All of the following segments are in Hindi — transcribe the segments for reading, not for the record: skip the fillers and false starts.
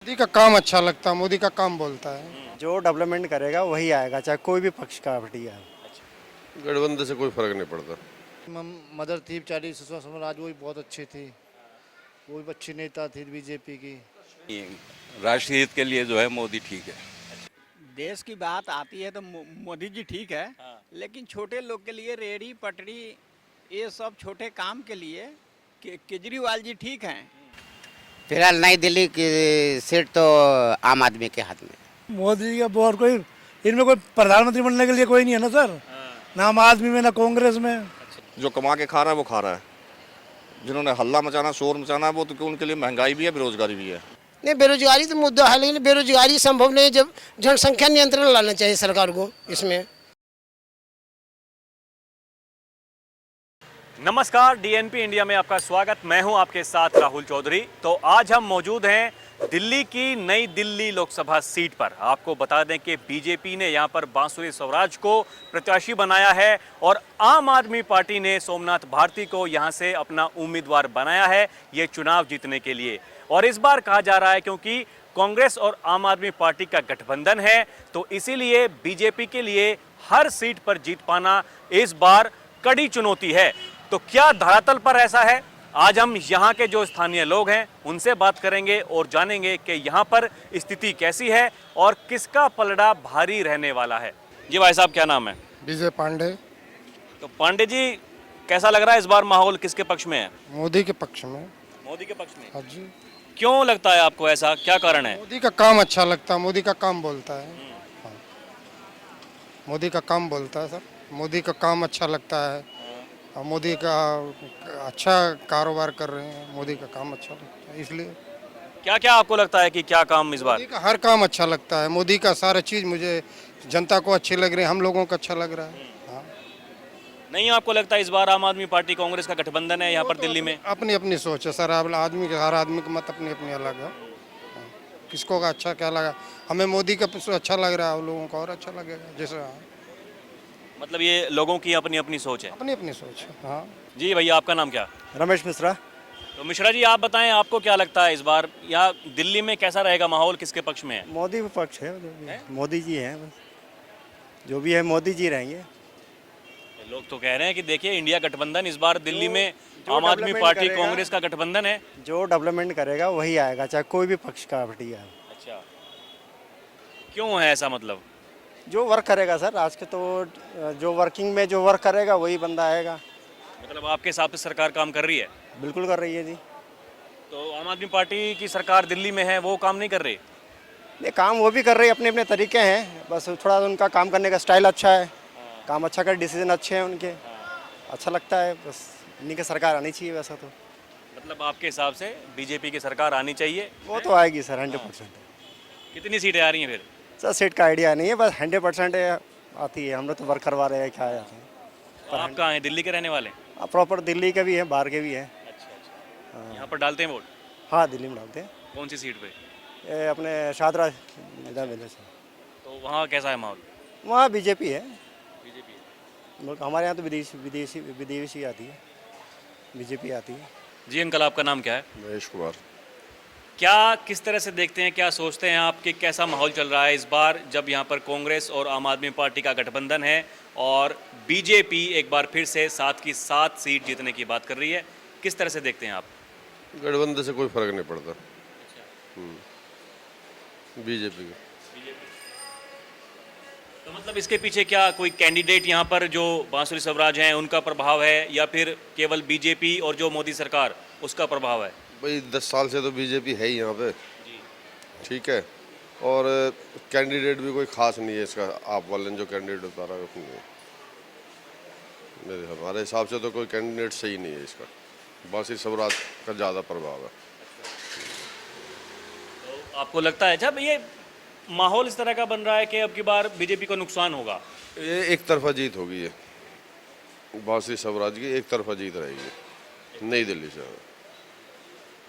मोदी का काम अच्छा लगता है, मोदी का काम बोलता है। जो डेवलपमेंट करेगा वही आएगा, चाहे कोई भी पक्ष का पार्टी आए। गठबंधन से कोई फर्क नहीं पड़ता। मदर थी 40 सुषमा स्वराज, वो भी बहुत अच्छी थी, वो भी अच्छी नेता थी बीजेपी की। राष्ट्रीय हित के लिए जो है मोदी ठीक है। देश की बात आती है तो मोदी जी ठीक है। लेकिन छोटे लोग के लिए रेहड़ी पटरी ये सब छोटे काम के लिए केजरीवाल जी ठीक हैं। फिलहाल नई दिल्ली की सीट तो आम आदमी के हाथ में। मोदी का बहुत कोई इनमें कोई प्रधानमंत्री बनने के लिए कोई नहीं है ना सर, ना आम आदमी में ना कांग्रेस में। जो कमा के खा रहा है वो खा रहा है, जिन्होंने हल्ला मचाना शोर मचाना है वो तो उनके लिए महंगाई भी है, बेरोजगारी भी है। नहीं, बेरोजगारी तो मुद्दा है, लेकिन बेरोजगारी संभव नहीं जब जनसंख्या नियंत्रण लाना चाहिए सरकार को इसमें। नमस्कार, डीएनपी इंडिया में आपका स्वागत। मैं हूं आपके साथ राहुल चौधरी। तो आज हम मौजूद हैं दिल्ली की नई दिल्ली लोकसभा सीट पर। आपको बता दें कि बीजेपी ने यहां पर बांसुरी स्वराज को प्रत्याशी बनाया है और आम आदमी पार्टी ने सोमनाथ भारती को यहां से अपना उम्मीदवार बनाया है ये चुनाव जीतने के लिए। और इस बार कहा जा रहा है क्योंकि कांग्रेस और आम आदमी पार्टी का गठबंधन है, तो इसीलिए बीजेपी के लिए हर सीट पर जीत पाना इस बार कड़ी चुनौती है। तो क्या धरातल पर ऐसा है? आज हम यहाँ के जो स्थानीय लोग हैं उनसे बात करेंगे और जानेंगे कि यहाँ पर स्थिति कैसी है और किसका पलड़ा भारी रहने वाला है। जी भाई साहब, क्या नाम है? विजय पांडे। तो पांडे जी, कैसा लग रहा है इस बार माहौल किसके पक्ष में है? मोदी के पक्ष में। मोदी के पक्ष में? हाँ जी। क्यों लगता है आपको ऐसा, क्या कारण है? मोदी का काम अच्छा लगता है, मोदी का काम बोलता है। हाँ। मोदी का काम बोलता है सर, मोदी का काम अच्छा लगता है और मोदी का अच्छा कारोबार कर रहे हैं, मोदी का काम अच्छा लगता है इसलिए। क्या क्या आपको लगता है कि क्या काम इस बार? मोदी का हर काम अच्छा लगता है, मोदी का सारा चीज़ मुझे जनता को अच्छी लग रही है, हम लोगों को अच्छा लग रहा है। हाँ। नहीं आपको लगता है इस बार आम आदमी पार्टी कांग्रेस का गठबंधन है यहाँ पर दिल्ली में? अपनी अपनी सोच है सर, आदमी के हर आदमी की मत अपनी अपनी अलग है। हाँ। किसको का अच्छा क्या लगा, हमें मोदी का अच्छा लग रहा है, उन लोगों को और अच्छा लगेगा जैसे। मतलब ये लोगों की अपनी अपनी सोच है? अपनी अपनी सोच है। हाँ जी भैया, आपका नाम क्या? रमेश मिश्रा। तो मिश्रा जी, आप बताएं आपको क्या लगता है इस बार यहाँ दिल्ली में कैसा रहेगा माहौल, किसके पक्ष में है? मोदी पक्ष है, मोदी जी हैं, जो भी है मोदी जी रहेंगे। लोग तो कह रहे हैं कि देखिए इंडिया गठबंधन इस बार दिल्ली में आम आदमी पार्टी कांग्रेस का गठबंधन है। जो डेवलपमेंट करेगा वही आएगा, चाहे कोई भी पक्ष का पार्टी आए। अच्छा, क्यों है ऐसा? मतलब जो वर्क करेगा सर, आज के तो जो वर्किंग में जो वर्क करेगा वही बंदा आएगा। मतलब आपके हिसाब से सरकार काम कर रही है? बिल्कुल कर रही है जी। तो आम आदमी पार्टी की सरकार दिल्ली में है, वो काम नहीं कर रही? नहीं, काम वो भी कर रही है, अपने अपने तरीके हैं, बस थोड़ा उनका काम करने का स्टाइल अच्छा है, काम अच्छा कर, डिसीजन अच्छे हैं उनके, अच्छा लगता है। बस इन्हीं की सरकार आनी चाहिए वैसा तो। मतलब आपके हिसाब से बीजेपी की सरकार आनी चाहिए? वो तो आएगी सर 100%। कितनी सीटें आ रही हैं फिर? सर सीट का आइडिया नहीं है, बस 100% आती है। हम लोग तो वर्क करवा रहे हैं, क्या आते हैं। तो आप कहाँ हैं, दिल्ली के रहने वाले? प्रॉपर दिल्ली के भी हैं, बाहर के भी हैं। अच्छा। यहाँ पर डालते हैं वोट? हाँ, दिल्ली में डालते हैं। कौन सी सीट पे? ये अपने शाहदरा मिले से। तो वहाँ कैसा है माहौल? वहाँ बीजेपी है। बीजेपी? हमारे यहाँ तो विदेशी आती है, बीजेपी आती है। जी अंकल, आपका नाम क्या है? महेश कुमार। क्या किस तरह से देखते हैं, क्या सोचते हैं आप कि कैसा माहौल चल रहा है इस बार जब यहाँ पर कांग्रेस और आम आदमी पार्टी का गठबंधन है और बीजेपी एक बार फिर से 7 की 7 सीट जीतने की बात कर रही है? किस तरह से देखते हैं आप? गठबंधन से कोई फर्क नहीं पड़ता। बीजेपी का। तो मतलब इसके पीछे क्या कोई कैंडिडेट यहाँ पर जो बांसुरी स्वराज हैं उनका प्रभाव है या फिर केवल बीजेपी और जो मोदी सरकार उसका प्रभाव है? भाई 10 साल से तो बीजेपी है ही यहाँ पे। ठीक है, और कैंडिडेट भी कोई खास नहीं है इसका, आप वाले ने जो कैंडिडेट बता रहा है हमारे हिसाब से तो कोई कैंडिडेट सही नहीं है इसका। बांसुरी स्वराज का ज़्यादा प्रभाव है। तो आपको लगता है जब ये माहौल इस तरह का बन रहा है कि अब की बार बीजेपी को नुकसान होगा? ये एक तरफा जीत होगी, ये बांसुरी स्वराज की एक तरफा जीत रहेगी नई दिल्ली से।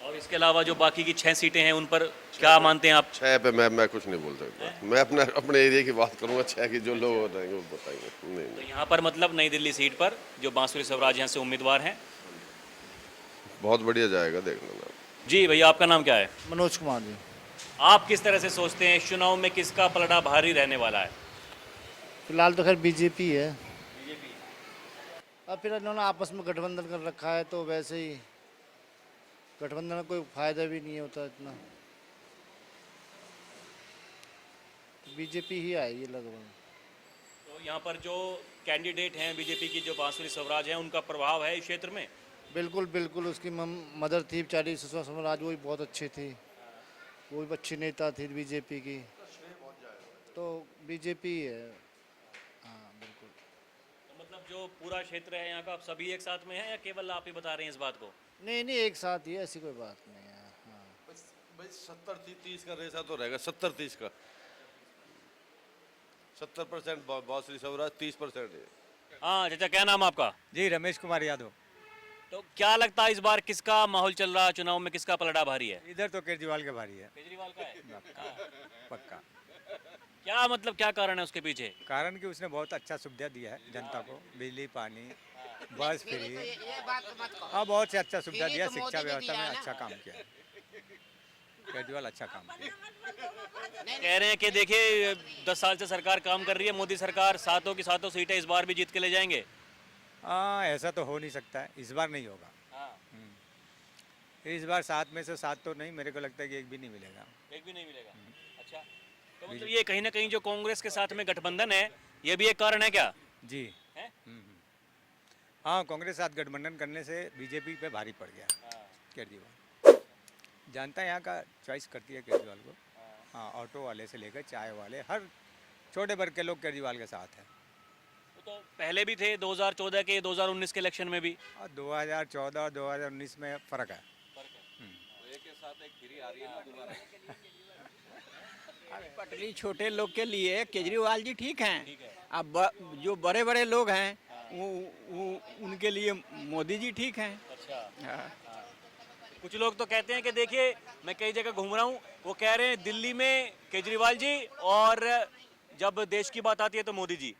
और इसके अलावा जो बाकी की 6 सीटें हैं उन पर क्या मानते हैं आप? 6 पे मैं कुछ नहीं बोल सकता। मैं अपने एरिया की बात करूंगा, 6 की जो लोग बताएंगे वो बताएंगे। नहीं। तो यहाँ पर मतलब नई दिल्ली सीट पर जो बांसुरी स्वराज यहाँ से उम्मीदवार हैं, बहुत बढ़िया जाएगा देखने में। जी भैया, आपका नाम क्या है? मनोज कुमार जी। आप किस तरह से सोचते हैं इस चुनाव में किसका पलड़ा भारी रहने वाला है? फिलहाल तो खैर बीजेपी है। अब फिर इन्होंने आपस में गठबंधन कर रखा है तो वैसे ही गठबंधन का कोई फायदा भी नहीं होता इतना, बीजेपी ही आएगी लगभग। तो यहाँ पर जो कैंडिडेट हैं बीजेपी की, जो बांसुरी स्वराज हैं, उनका प्रभाव है इस क्षेत्र में? बिल्कुल बिल्कुल, उसकी मदर थी बेचारी सुषमा स्वराज, वो भी बहुत अच्छी थी, वो भी अच्छी नेता थी बीजेपी की, तो बीजेपी है। हाँ बिल्कुल। तो मतलब जो पूरा क्षेत्र है यहाँ का, आप सभी एक साथ में हैं या केवल आप ही बता रहे हैं इस बात को? नहीं नहीं, एक साथ ही है, ऐसी कोई बात नहीं है। हाँ भाई 70-30 का रेसा तो रहेगा, 70-30 का। 70% बांसुरी स्वराज, 30% है। हाँ चाचा, क्या नाम आपका? जी रमेश कुमार यादव। तो क्या लगता है इस बार किसका माहौल चल रहा है चुनाव में, किसका पलड़ा भारी है? इधर तो केजरीवाल के भारी है, केजरीवाल का है। पक्का। क्या मतलब, क्या कारण है उसके पीछे? कारण कि उसने बहुत अच्छा सुविधा दिया है जनता को, बिजली पानी बस फ्री, हाँ बहुत से अच्छा सुविधा दिया, शिक्षा व्यवस्था में अच्छा काम किया है केजरीवाल, अच्छा काम किया। कह रहे हैं कि देखिए 10 साल से सरकार काम कर रही है, मोदी सरकार सातों की सातों सीटें इस बार भी जीत के ले जाएंगे। हाँ ऐसा तो हो नहीं सकता है, इस बार नहीं होगा। इस बार 7 में से 7 तो नहीं, मेरे को लगता है कि एक भी नहीं मिलेगा। एक भी नहीं मिलेगा? अच्छा, तो मतलब ये कहीं ना कहीं जो कांग्रेस के साथ में गठबंधन है, ये भी एक कारण है क्या? जी है? हाँ, कांग्रेस साथ गठबंधन करने से बीजेपी पे भारी पड़ गया केजरीवाल। जनता यहाँ का चॉइस करती है केजरीवाल को। हाँ, ऑटो वाले से लेकर चाय वाले, हर छोटे वर्ग के लोग केजरीवाल के साथ हैं। तो पहले भी थे 2014 के, 2019 के इलेक्शन में भी। 2014 और 2019 में फ़र्क है। एक के साथ एक फ्री आ रही है ना दोबारा। पटरी छोटे लोग के लिए केजरीवाल जी ठीक हैं। अब जो बड़े बड़े लोग हैं वो उनके लिए मोदी जी ठीक हैं। अच्छा। कुछ लोग तो कहते हैं कि देखिए, मैं कई जगह घूम रहा हूँ, वो कह रहे हैं दिल्ली में केजरीवाल जी, और जब देश की बात आती है तो मोदी जी।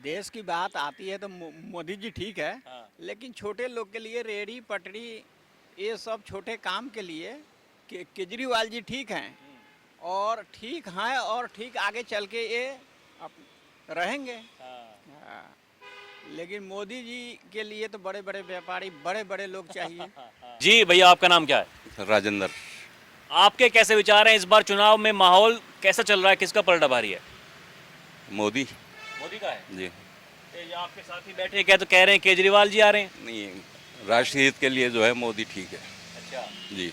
देश की बात आती है तो मोदी जी ठीक है, लेकिन छोटे लोग के लिए रेहड़ी पटरी ये सब छोटे काम के लिए केजरीवाल जी ठीक हैं, और ठीक हैं, और ठीक आगे चल के ये रहेंगे। हाँ। लेकिन मोदी जी के लिए तो बड़े बड़े व्यापारी, बड़े बड़े लोग चाहिए। जी भैया, आपका नाम क्या है? राजेंद्र। आपके कैसे विचार हैं इस बार चुनाव में, माहौल कैसा चल रहा है, किसका पलड़ा भारी है? मोदी। मोदी का है जी। ये आपके साथ ही बैठे क्या तो कह रहे हैं केजरीवाल जी आ रहे हैं? नहीं, राष्ट्रीय हित के लिए जो है मोदी ठीक है। अच्छा जी,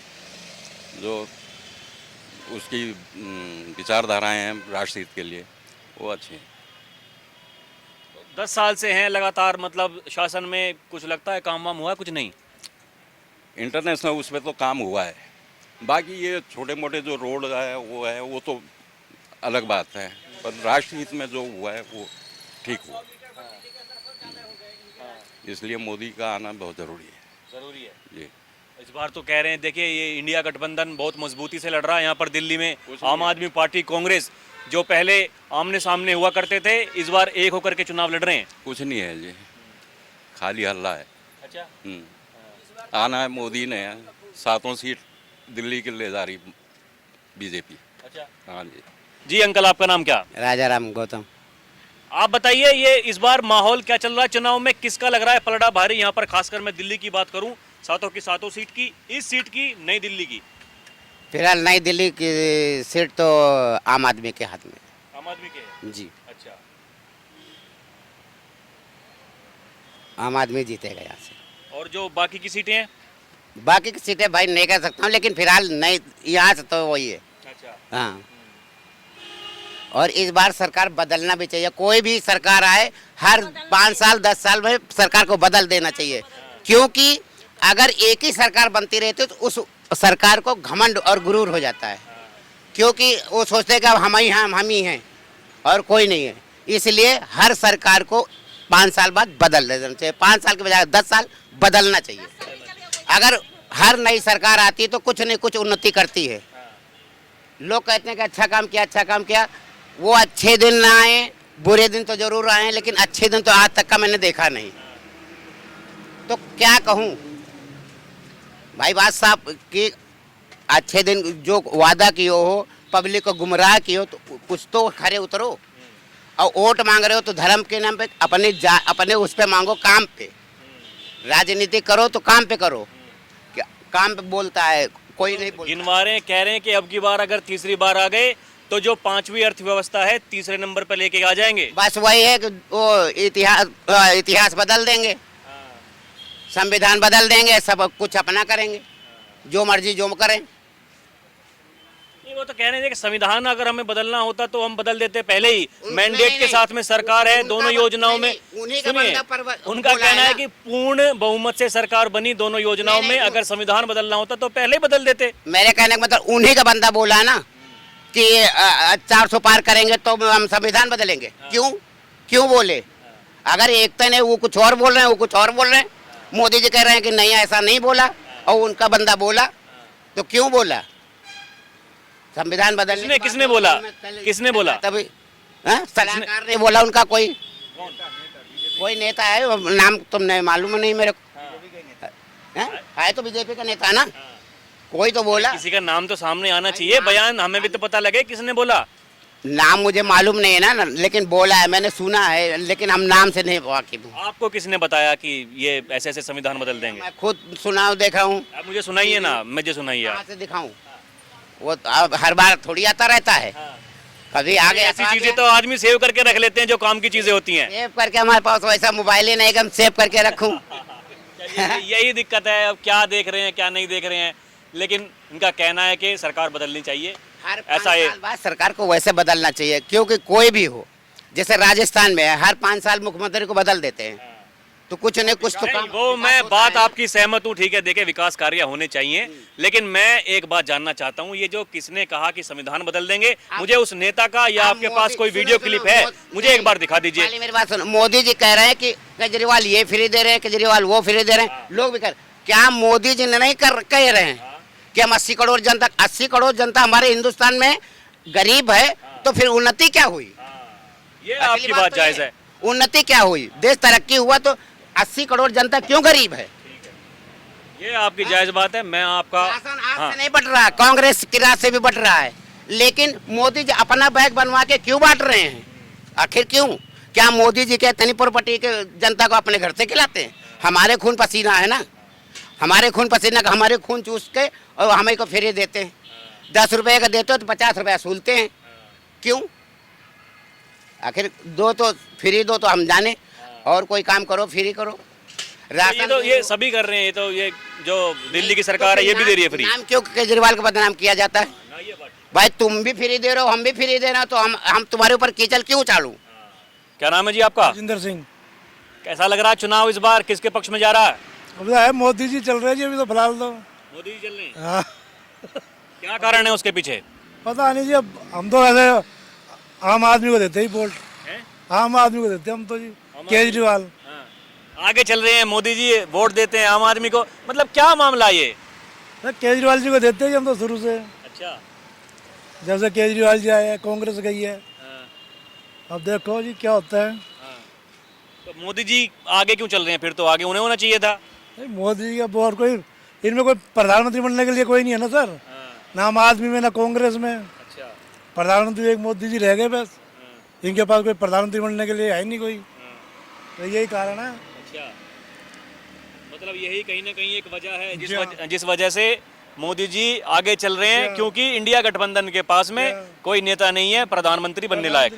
जो उसकी विचारधाराएं हैं राष्ट्रीय हित के लिए, वो अच्छी हैं। 10 साल से हैं लगातार, मतलब शासन में, कुछ लगता है काम वाम हुआ? कुछ नहीं। इंटरनेशनल उस पर तो काम हुआ है, बाकी ये छोटे मोटे जो रोड है वो तो अलग बात है, पर राष्ट्रीय हित में जो हुआ है वो ठीक हुआ। इसलिए मोदी का आना बहुत ज़रूरी है। जरूरी है जी। इस बार तो कह रहे हैं, देखिए ये इंडिया गठबंधन बहुत मजबूती से लड़ रहा है यहाँ पर दिल्ली में। आम आदमी पार्टी, कांग्रेस, जो पहले आमने सामने हुआ करते थे, इस बार एक होकर के चुनाव लड़ रहे हैं। कुछ नहीं है जी, खाली हल्ला है। अच्छा। आना है मोदी ने, 7 सीट दिल्ली के ले जा रही बीजेपी। अच्छा। हाँ जी। जी अंकल, आपका नाम क्या? राजा राम गौतम। आप बताइए, ये इस बार माहौल क्या चल रहा है चुनाव में, किसका लग रहा है पलड़ा भारी यहाँ पर? खासकर मैं दिल्ली की बात करूँ, सातों की सातों सीट की, इस सीट की, नई दिल्ली की। फिलहाल नई दिल्ली की सीट तो आम आदमी के हाथ में। आम आदमी के है? जी, अच्छा। आम आदमी जीतेगा यहाँ से। और जो बाकी की सीटें हैं? बाकी की सीटें भाई नहीं कह सकता हूँ, लेकिन फिलहाल नई यहाँ से तो वही है। अच्छा। हाँ, और इस बार सरकार बदलना भी चाहिए। कोई भी सरकार आए, हर 5 साल 10 साल में सरकार को बदल देना चाहिए, क्योंकि अगर एक ही सरकार बनती रहती तो उस सरकार को घमंड और गुरूर हो जाता है, क्योंकि वो सोचते हैं कि अब हम ही हैं और कोई नहीं है। इसलिए हर सरकार को 5 साल बाद बदल देना चाहिए, 5 साल के बजाय 10 साल बदलना चाहिए। अगर हर नई सरकार आती है तो कुछ नहीं कुछ उन्नति करती है। लोग कहते हैं कि अच्छा काम किया, अच्छा काम किया। वो अच्छे दिन ना आए, बुरे दिन तो जरूर आए, लेकिन अच्छे दिन तो आज तक का मैंने देखा नहीं। तो क्या कहूँ भाई, बात साफ कि अच्छे दिन जो वादा किए हो, पब्लिक को गुमराह किए हो, तो कुछ तो खरे उतरो। और वोट मांग रहे हो तो धर्म के नाम पे अपने उस पे मांगो, काम पे। राजनीति करो तो काम पे करो। क्या काम पे बोलता है कोई नहीं बोलता। गिनवा रहे हैं, कह रहे हैं कि अब की बार अगर तीसरी बार आ गए तो जो 5वीं अर्थव्यवस्था है तीसरे नंबर पर लेके आ जाएंगे। बस वही है कि वो इतिहास बदल देंगे, संविधान बदल देंगे, सब कुछ अपना करेंगे, जो मर्जी जो करें। नहीं, वो तो कह रहे हैं कि संविधान अगर हमें बदलना होता तो हम बदल देते पहले ही। मैंडेट के साथ में सरकार है दोनों योजनाओं में। सुनिए, उनका कहना है कि पूर्ण बहुमत से सरकार बनी दोनों योजनाओं में, अगर संविधान बदलना होता तो पहले ही बदल देते। मेरे कहने का मतलब उन्हीं का बंदा बोला ना कि 400 पार करेंगे तो हम संविधान बदलेंगे। क्यों बोले? अगर एकता ने वो कुछ और बोल रहे हैं, वो कुछ और बोल रहे हैं। मोदी जी कह रहे हैं कि नहीं ऐसा नहीं बोला, और उनका बंदा बोला, तो क्यों बोला संविधान बदलने? किसने बोला? किसने बोला? तभी सलाहकार ने बोला, उनका कोई नेता है, नाम तुमने मालूम नहीं मेरे को। है तो बीजेपी का नेता ना, कोई तो बोला। किसी का नाम तो सामने आना चाहिए, बयान हमें भी तो पता लगे किसने बोला। नाम मुझे मालूम नहीं है ना, लेकिन बोला है, मैंने सुना है, लेकिन हम नाम से नहीं वाकिफ हूँ। आपको किसने बताया कि ये ऐसे ऐसे संविधान बदल देंगे? मैं खुद सुना हूँ, देखा हूँ। आप मुझे सुनाइए ना, मुझे सुनाइए। कहाँ से दिखाऊं? वो अब हर बार थोड़ी आता रहता है, कभी आगे ऐसी चीजें तो आदमी सेव करके रख लेते हैं जो काम की चीजें होती हैं। सेव करके, हमारे पास वैसा मोबाइल ही नहीं कि हम सेव करके रखूं। यही दिक्कत है, अब क्या देख रहे हैं क्या नहीं देख रहे हैं, लेकिन इनका कहना है कि सरकार बदलनी चाहिए। ऐसा है, बात सरकार को वैसे बदलना चाहिए, क्योंकि कोई भी हो, जैसे राजस्थान में है, हर 5 साल मुख्यमंत्री को बदल देते हैं, तो कुछ नहीं कुछ तो काम। वो मैं बात आपकी सहमत हूँ, ठीक है, देखे विकास कार्य होने चाहिए, लेकिन मैं एक बात जानना चाहता हूँ, ये जो किसने कहा कि संविधान बदल देंगे, मुझे उस नेता का या आपके पास कोई वीडियो क्लिप है, मुझे एक बार दिखा दीजिए। मेरी बात सुनो, मोदी जी कह रहे हैं कि केजरीवाल ये फ्री दे रहे हैं, केजरीवाल वो फ्री दे रहे हैं, लोग भी कह रहे हैं। क्या मोदी जी ने नहीं कह रहे हैं कि हम 80 करोड़ जनता हमारे हिंदुस्तान में गरीब है, तो फिर उन्नति क्या हुई? ये आपकी बात जायज है। उन्नति क्या हुई? देश तरक्की हुआ तो 80 करोड़ जनता क्यों गरीब है? ये आपकी जायज बात है। मैं आपका से नहीं बट रहा, कांग्रेस की रात से भी बट रहा है, लेकिन मोदी जी अपना बैग बनवा के क्यों बांट रहे हैं? आखिर क्यों? क्या मोदी जी के इतनी प्रॉपर्टी के जनता को अपने घर से खिलाते हैं? हमारे खून पसीना है ना, हमारे खून पसीना का, हमारे खून चूस के और हमें को फ्री देते हैं। 10 रुपए का देते हो तो 50 रुपया सूलते हैं, क्यों? आखिर दो तो फ्री दो तो हम जाने, और कोई काम करो फ्री करो। ये तो ये सभी कर रहे हैं, ये तो ये जो दिल्ली की सरकार है ये भी दे रही है फ्री। नाम क्यों केजरीवाल का बदनाम किया जाता है? भाई तुम भी फ्री दे रहे हो, हम भी फ्री दे रहे हो, तो हम तुम्हारे ऊपर कीचड़ क्यों चालू? क्या नाम है जी आपका? राजेंद्र सिंह। कैसा लग रहा है चुनाव इस बार, किसके पक्ष में जा रहा है? अब तो है मोदी जी चल रहे हैं जी, अभी तो फिलहाल तो। मोदी जी चल रहे हैं। हाँ। क्या कारण है उसके पीछे? पता नहीं जी, अब हम तो वैसे आम आदमी को देते ही वोट, आम आदमी को देते हम तो जी, केजरीवाल। आगे चल रहे हैं, मोदी जी वोट देते हैं आम आदमी को, मतलब क्या मामला ये? केजरीवाल जी को देते ही हम तो शुरू से। अच्छा, जब से केजरीवाल जी आए हैं, कांग्रेस गई है, अब देखो जी क्या होता है। तो मोदी जी आगे क्यों चल रहे हैं? फिर तो आगे उन्हें होना चाहिए था। मोदी जी का बहुत कोई, इनमें कोई प्रधानमंत्री बनने के लिए कोई नहीं है ना सर, ना आम आदमी में ना कांग्रेस में। अच्छा, प्रधानमंत्री एक मोदी जी रह गए बस, इनके पास कोई प्रधानमंत्री बनने के लिए है नहीं कोई, तो यही कारण है। अच्छा, मतलब यही कहीं ना कहीं एक वजह है जिस वजह से मोदी जी आगे चल रहे हैं, क्योंकि इंडिया गठबंधन के पास में कोई नेता नहीं है प्रधानमंत्री बनने लायक।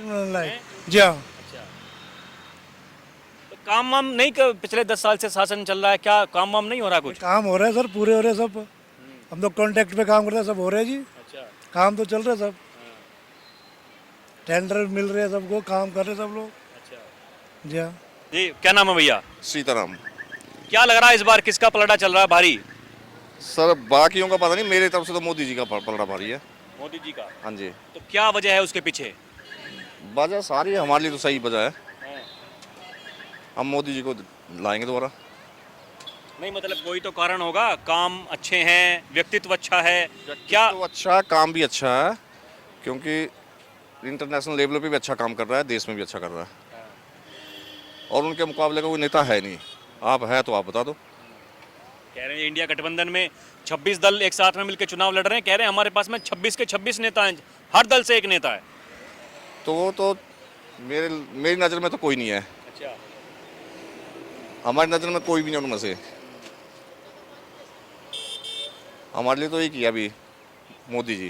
जी हाँ। तो काम वाम नहीं पिछले 10 साल से शासन चल रहा है, क्या काम वाम नहीं हो रहा? कुछ काम हो रहा है सर, पूरे हो रहे हैं सब, हम लोग कॉन्ट्रैक्ट पे काम कर रहे हैं, सब हो रहा है जी। अच्छा, काम तो चल रहे सब, टेंडर मिल रहे हैं सबको, काम कर रहे सब लोग। अच्छा जी हाँ। जी, क्या नाम है भैया? सीताराम। क्या लग रहा है इस बार किसका पलड़ा चल रहा है भारी? सर बाकियों का पता नहीं, मेरी तरफ से तो मोदी जी का पलड़ा भारी है। मोदी जी का? हाँ जी। तो क्या वजह है उसके पीछे? वजह सारी हमारे लिए तो सही वजह है, हम मोदी जी को लाएंगे दोबारा। नहीं, मतलब कोई तो कारण होगा, काम अच्छे हैं, व्यक्तित्व अच्छा है, क्या? तो अच्छा, काम भी अच्छा है, क्योंकि इंटरनेशनल लेवल पे भी अच्छा काम कर रहा है, देश में भी अच्छा कर रहा है, और उनके मुकाबले का कोई नेता है नहीं। आप है तो आप बता दो। कह रहे हैं इंडिया गठबंधन में 26 दल एक साथ में मिलकर चुनाव लड़ रहे हैं, कह रहे हैं हमारे पास में 26 के 26 नेता हैं, हर दल से एक नेता है। तो वो तो मेरी नज़र में तो कोई नहीं है। अच्छा, हमारी नज़र में कोई भी नहीं उनमें से। हमारे लिए तो एक ही है अभी मोदी जी।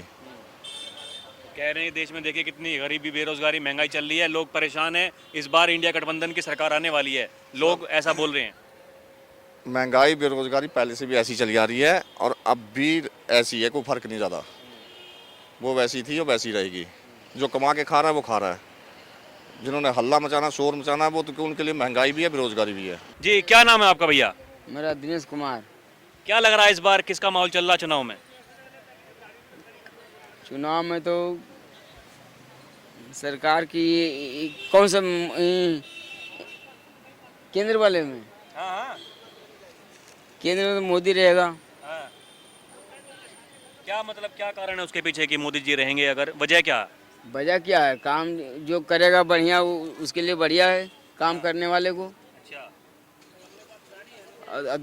कह रहे हैं देश में देखिए कितनी गरीबी, बेरोजगारी, महंगाई चल रही है, लोग परेशान हैं, इस बार इंडिया गठबंधन की सरकार आने वाली है, लोग ऐसा बोल रहे हैं। महंगाई बेरोजगारी पहले से भी ऐसी चली आ रही है और अब भी ऐसी है, कोई फर्क नहीं ज़्यादा। वो वैसी थी वो वैसी रहेगी। जो कमा के खा रहा है वो खा रहा है, जिन्होंने हल्ला मचाना शोर मचाना वो तो उनके लिए महंगाई भी है बेरोजगारी भी है। जी, क्या नाम है आपका भैया? मेरा दिनेश कुमार। क्या लग रहा है इस बार किसका माहौल चल रहा है चुनाव में? चुनाव में तो सरकार की कौन सा केंद्र वाले में, हाँ, केंद्र में तो मोदी रहेगा। हाँ। क्या मतलब क्या कारण है उसके पीछे कि मोदी जी रहेंगे? अगर वजह क्या? वजह क्या है? काम जो करेगा बढ़िया उसके लिए बढ़िया है, काम करने वाले को। अच्छा, अब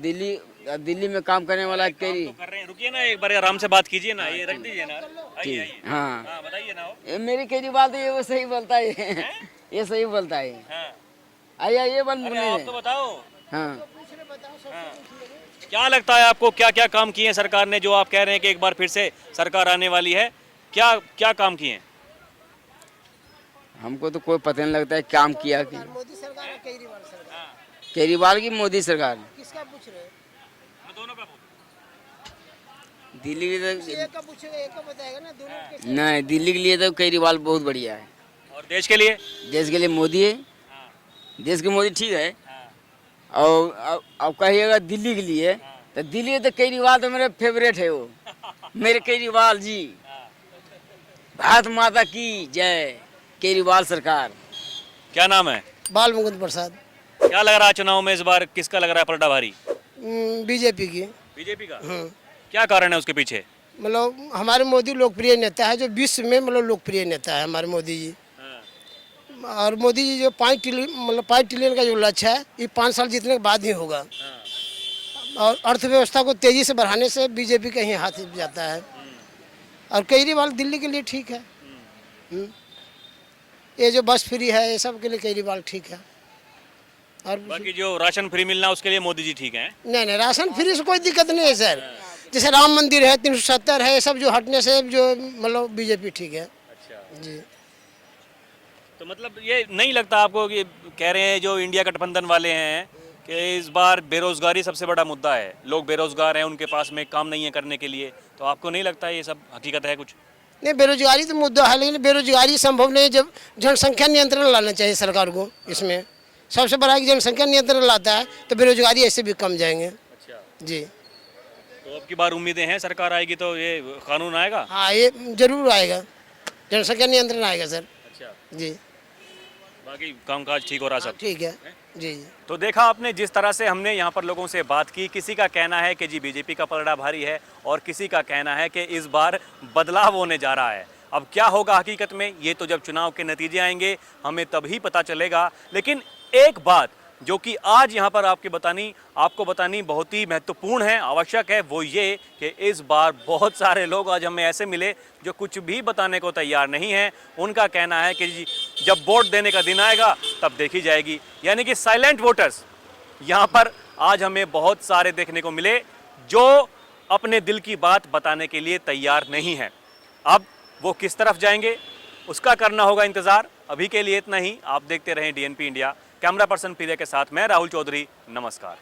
दिल्ली में काम करने वाला केरी। तो कर रहे हैं, रुकिए ना एक बार, आराम से बात कीजिए ना, ये रख दीजिए ना। आइए आइए। हाँ, हाँ, बताइए ना। ये मेरी केजरीवाल तो ये वो सही बोलता है, ये सही बोलता है। हाँ। आइए ये बंद अरे आप तो बताओ। हाँ, क्या लगता है आपको, क्या क्या काम किए हैं सरकार ने, जो आप कह रहे हैं कि एक बार फिर से सरकार आने वाली है? क्या क्या काम किए हैं? हमको तो कोई पता नहीं लगता है काम किया कि मोदी सरकार है केजरीवाल सरकार? केजरीवाल की मोदी सरकार। किसका पूछ रहे हैं? मैं दोनों का बोल। दिल्ली के एक का पूछेगा एक का बताएगा ना, दोनों कैसे? नहीं, दिल्ली के लिए तो केजरीवाल बहुत बढ़िया है। और देश के लिए? देश के लिए मोदी है, देश के मोदी ठीक है। और अब कहिएगा दिल्ली के लिए, तो दिल्ली तो केजरीवाल तो मेरे फेवरेट है वो, मेरे केजरीवाल जी। भारत माता की जय, केजरीवाल सरकार। क्या नाम है? बाल मुकुंद प्रसाद। क्या लग रहा है चुनाव में इस बार किसका लग रहा है पलटा भारी? बीजेपी की। बीजेपी का? क्या कारण है उसके पीछे? मतलब हमारे मोदी लोकप्रिय नेता है, जो विश्व में मतलब लोकप्रिय नेता है हमारे मोदी जी। और मोदी जी जो 5 ट्रिलियन का जो लक्ष्य है, ये 5 साल जीतने के बाद ही होगा। और अर्थव्यवस्था को तेजी से बढ़ाने से बीजेपी का ही हाथ जाता है। और केजरीवाल दिल्ली के लिए ठीक है। ये जो बस फ्री है ये सब के लिए केजरीवाल ठीक है। और बाकी जो राशन फ्री मिलना उसके लिए मोदी जी ठीक हैं? नहीं, राशन फ्री से कोई दिक्कत नहीं है सर। जैसे राम मंदिर है, 370 है, ये सब जो हटने से जो मतलब बीजेपी ठीक है। अच्छा जी। तो मतलब ये नहीं लगता आपको कि कह रहे हैं जो इंडिया गठबंधन वाले हैं कि इस बार बेरोजगारी सबसे बड़ा मुद्दा है, लोग बेरोजगार हैं, उनके पास में काम नहीं है करने के लिए, तो आपको नहीं लगता ये सब हकीकत है कुछ? नहीं, बेरोजगारी तो मुद्दा है, लेकिन बेरोजगारी संभव नहीं। जब जनसंख्या नियंत्रण लाना चाहिए सरकार को, इसमें सबसे बड़ा कि जनसंख्या नियंत्रण लाता है तो बेरोजगारी ऐसे भी कम जाएंगे। अच्छा जी। तो अब की बार उम्मीदें हैं सरकार आएगी तो ये कानून आएगा? हाँ, ये जरूर आएगा, जनसंख्या नियंत्रण आएगा सर। अच्छा जी। बाकी कामकाज ठीक हो रहा सब? ठीक है जी। तो देखा आपने जिस तरह से हमने यहाँ पर लोगों से बात की, किसी का कहना है कि जी बीजेपी का पलड़ा भारी है और किसी का कहना है कि इस बार बदलाव होने जा रहा है। अब क्या होगा हकीकत में, ये तो जब चुनाव के नतीजे आएंगे हमें तभी पता चलेगा। लेकिन एक बात जो कि आज यहाँ पर आपको बतानी बहुत ही महत्वपूर्ण है, आवश्यक है, वो ये कि इस बार बहुत सारे लोग आज हमें ऐसे मिले जो कुछ भी बताने को तैयार नहीं हैं। उनका कहना है कि जी जब वोट देने का दिन आएगा तब देखी जाएगी, यानी कि साइलेंट वोटर्स यहाँ पर आज हमें बहुत सारे देखने को मिले जो अपने दिल की बात बताने के लिए तैयार नहीं है। अब वो किस तरफ जाएंगे उसका करना होगा इंतज़ार। अभी के लिए इतना ही। आप देखते रहें DNP इंडिया। कैमरा पर्सन पीरे के साथ मैं राहुल चौधरी, नमस्कार।